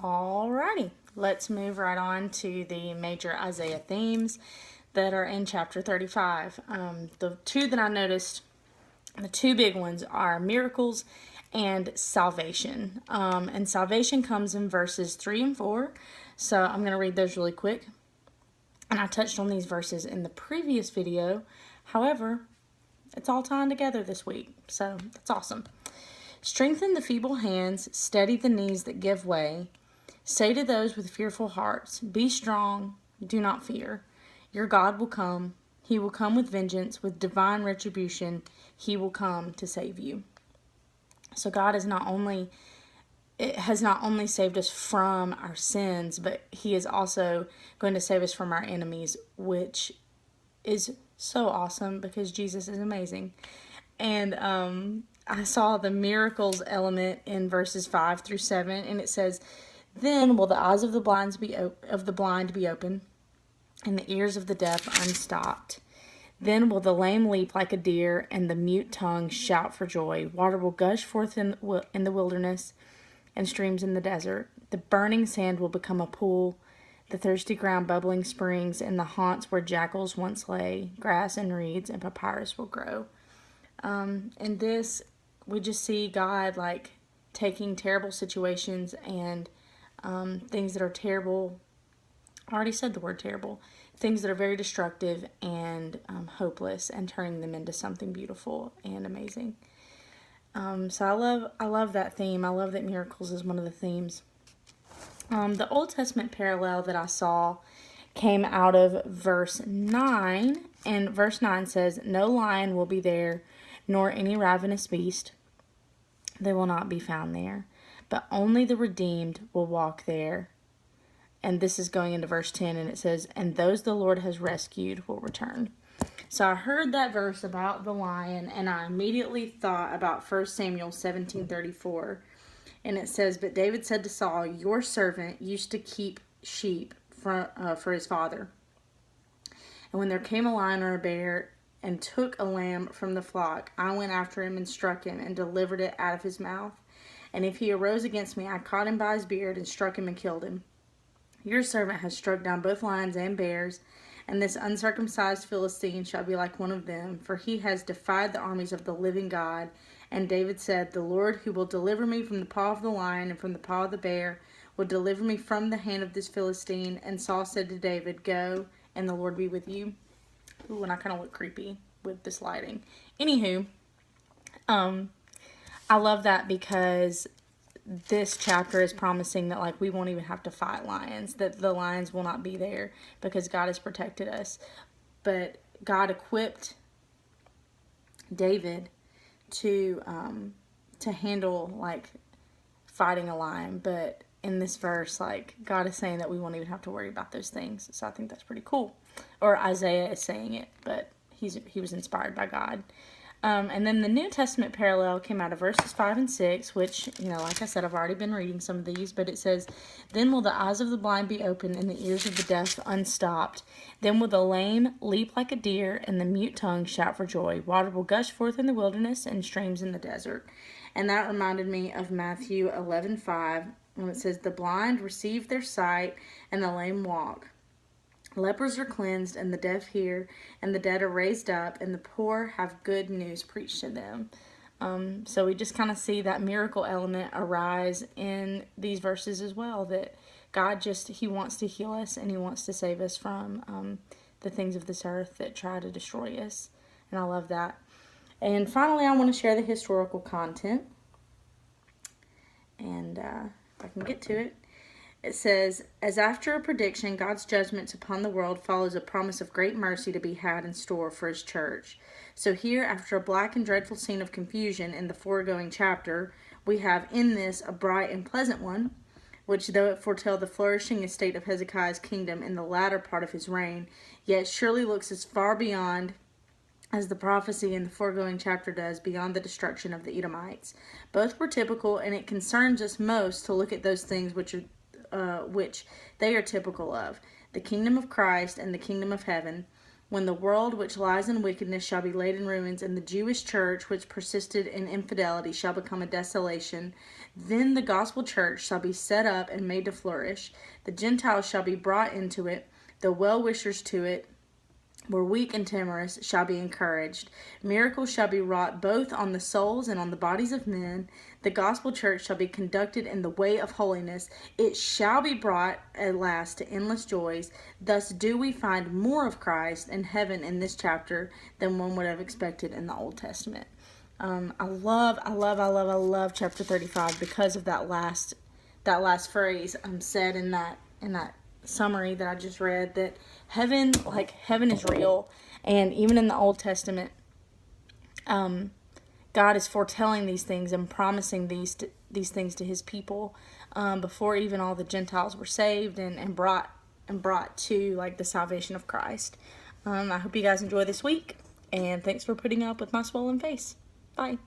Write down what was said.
Alrighty, let's move right on to the major Isaiah themes that are in chapter 35. The two that I noticed, the two big ones are miracles and salvation. And salvation comes in verses 3 and 4. So I'm going to read those really quick. And I touched on these verses in the previous video. However, it's all tying together this week. So that's awesome. Strengthen the feeble hands, steady the knees that give way. Say to those with fearful hearts, be strong, do not fear. Your God will come. He will come with vengeance, with divine retribution. He will come to save you. So God has not only saved us from our sins, but He is also going to save us from our enemies, which is so awesome because Jesus is amazing. And I saw the miracles element in verses 5 through 7, and it says, "Then will the eyes of the blind be open, and the ears of the deaf unstopped. Then will the lame leap like a deer, and the mute tongue shout for joy. Water will gush forth in the wilderness, and streams in the desert. The burning sand will become a pool, the thirsty ground bubbling springs, and the haunts where jackals once lay, grass and reeds and papyrus will grow." In this, we just see God like taking terrible situations and things that are terrible. I already said the word terrible. Things that are very destructive and hopeless, and turning them into something beautiful and amazing. So I love that theme. I love that miracles is one of the themes. The Old Testament parallel that I saw came out of verse 9, and verse 9 says, "No lion will be there, nor any ravenous beast. They will not be found there, but only the redeemed will walk there." And this is going into verse 10, and it says, "And those the Lord has rescued will return." So I heard that verse about the lion, and I immediately thought about 1 Samuel 17:34. And it says, "But David said to Saul, your servant used to keep sheep for his father. And when there came a lion or a bear and took a lamb from the flock, I went after him and struck him and delivered it out of his mouth. And if he arose against me, I caught him by his beard and struck him and killed him. Your servant has struck down both lions and bears, and this uncircumcised Philistine shall be like one of them, for he has defied the armies of the living God." And David said, "The Lord who will deliver me from the paw of the lion and from the paw of the bear will deliver me from the hand of this Philistine." And Saul said to David, "Go, and the Lord be with you." Ooh, and I kind of look creepy with this lighting. Anywho, I love that because this chapter is promising that like we won't even have to fight lions, that the lions will not be there because God has protected us. But God equipped David to handle like fighting a lion. But in this verse, like God is saying that we won't even have to worry about those things. So I think that's pretty cool. Or Isaiah is saying it, but he was inspired by God. And then the New Testament parallel came out of verses 5 and 6, which, like I said, I've already been reading some of these, but it says, "Then will the eyes of the blind be opened and the ears of the deaf unstopped. Then will the lame leap like a deer and the mute tongue shout for joy. Water will gush forth in the wilderness and streams in the desert." And that reminded me of Matthew 11:5, when it says, "The blind receive their sight and the lame walk. Lepers are cleansed, and the deaf hear, and the dead are raised up, and the poor have good news preached to them." So we just kind of see that miracle element arise in these verses as well, that God He wants to heal us, and He wants to save us from the things of this earth that try to destroy us. And I love that. And finally, I want to share the historical content. And if I can get to it. It says, "As after a prediction, God's judgment upon the world follows a promise of great mercy to be had in store for His church. So here, after a black and dreadful scene of confusion in the foregoing chapter, we have in this a bright and pleasant one, which though it foretell the flourishing estate of Hezekiah's kingdom in the latter part of his reign, yet surely looks as far beyond as the prophecy in the foregoing chapter does, beyond the destruction of the Edomites. Both were typical, and it concerns us most to look at those things which they are typical of: the kingdom of Christ and the kingdom of heaven, when the world which lies in wickedness shall be laid in ruins, and the Jewish church which persisted in infidelity shall become a desolation, then the gospel church shall be set up and made to flourish. The Gentiles shall be brought into it, the well-wishers to it were weak and timorous, shall be encouraged. Miracles shall be wrought both on the souls and on the bodies of men. The gospel church shall be conducted in the way of holiness. It shall be brought at last to endless joys. Thus do we find more of Christ and heaven in this chapter than one would have expected in the Old Testament. I love chapter 35 because of that last phrase said in that summary that I just read, that heaven is real. And even in the Old Testament, God is foretelling these things and promising these things to his people before even all the Gentiles were saved and brought to like the salvation of Christ. I hope you guys enjoy this week, and thanks for putting up with my swollen face. Bye.